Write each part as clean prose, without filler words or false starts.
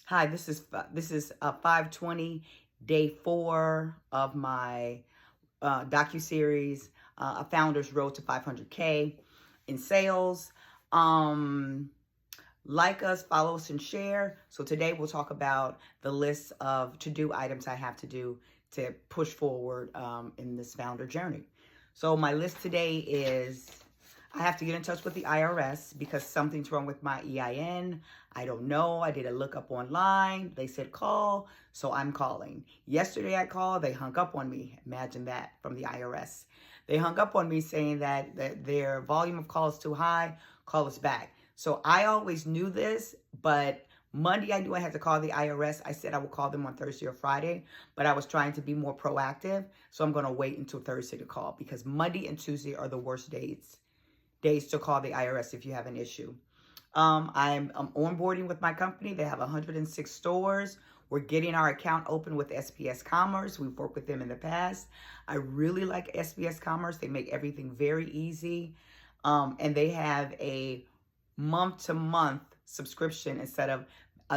Hi, this is 520 day 4 of my docu-series, A Founder's Road to 500K in sales. Like us, follow us, and share. So today we'll talk about the list of to-do items I have to do to push forward in this founder journey. So my list today is I have to get in touch with the IRS because something's wrong with my EIN. I don't know. I did a lookup online. They said call, so I'm calling. Yesterday I called. They hung up on me. Imagine that, from the IRS. They hung up on me saying that their volume of calls is too high. Call us back. So I always knew this, but Monday I knew I had to call the IRS. I said I would call them on Thursday or Friday, but I was trying to be more proactive. So I'm going to wait until Thursday to call because Monday and Tuesday are the worst days to call the IRS if you have an issue. I'm onboarding with my company. They have 106 stores. We're getting our account open with SPS Commerce. We've worked with them in the past. I really like SPS Commerce. They make everything very easy. And they have a month-to-month subscription instead of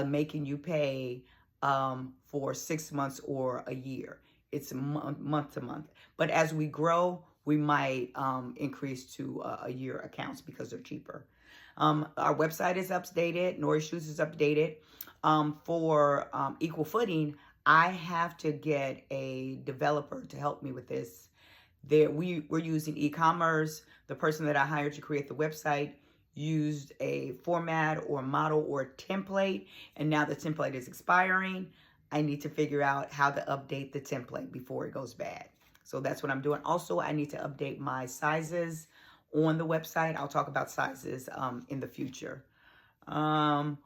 making you pay for 6 months or a year. It's month-to-month. But as we grow, we might increase to a year accounts because they're cheaper. Our website is updated. Norie Shoes is updated. For Equal Footing, I have to get a developer to help me with this. We're using e-commerce. The person that I hired to create the website used a format or model or a template, and now the template is expiring. I need to figure out how to update the template before it goes bad. So that's what I'm doing. Also, I need to update my sizes on the website. I'll talk about sizes in the future. I'm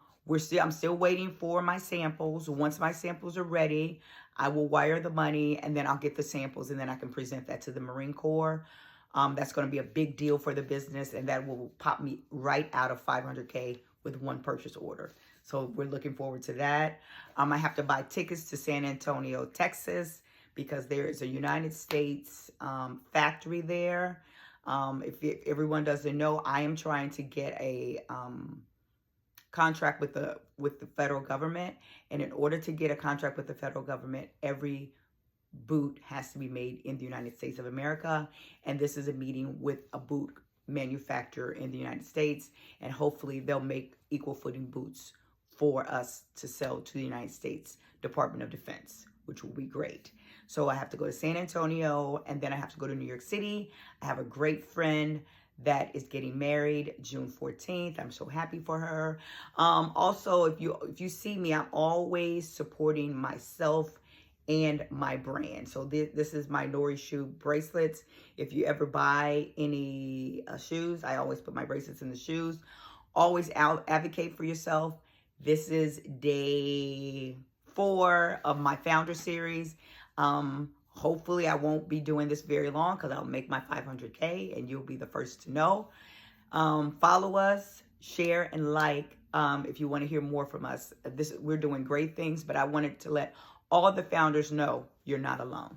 still waiting for my samples. Once my samples are ready, I will wire the money and then I'll get the samples and then I can present that to the Marine Corps. That's going to be a big deal for the business, and that will pop me right out of 500K with one purchase order. So we're looking forward to that. I have to buy tickets to San Antonio, Texas, because there is a United States factory there. If everyone doesn't know, I am trying to get a contract with the federal government, and in order to get a contract with the federal government, every boot has to be made in the United States of America, and this is a meeting with a boot manufacturer in the United States, and hopefully they'll make equal footing boots for us to sell to the United States Department of Defense, which will be great. So I have to go to San Antonio, and then I have to go to New York City. I have a great friend that is getting married June 14th. I'm so happy for her. Also, if you see me, I'm always supporting myself and my brand. So this is my Norie shoe bracelets. If you ever buy any shoes, I always put my bracelets in the shoes. Always advocate for yourself. This is day 4 of my founder series. Hopefully I won't be doing this very long because I'll make my 500K and you'll be the first to know. Follow us, share, and like if you want to hear more from us. We're doing great things, but I wanted to let all the founders know you're not alone.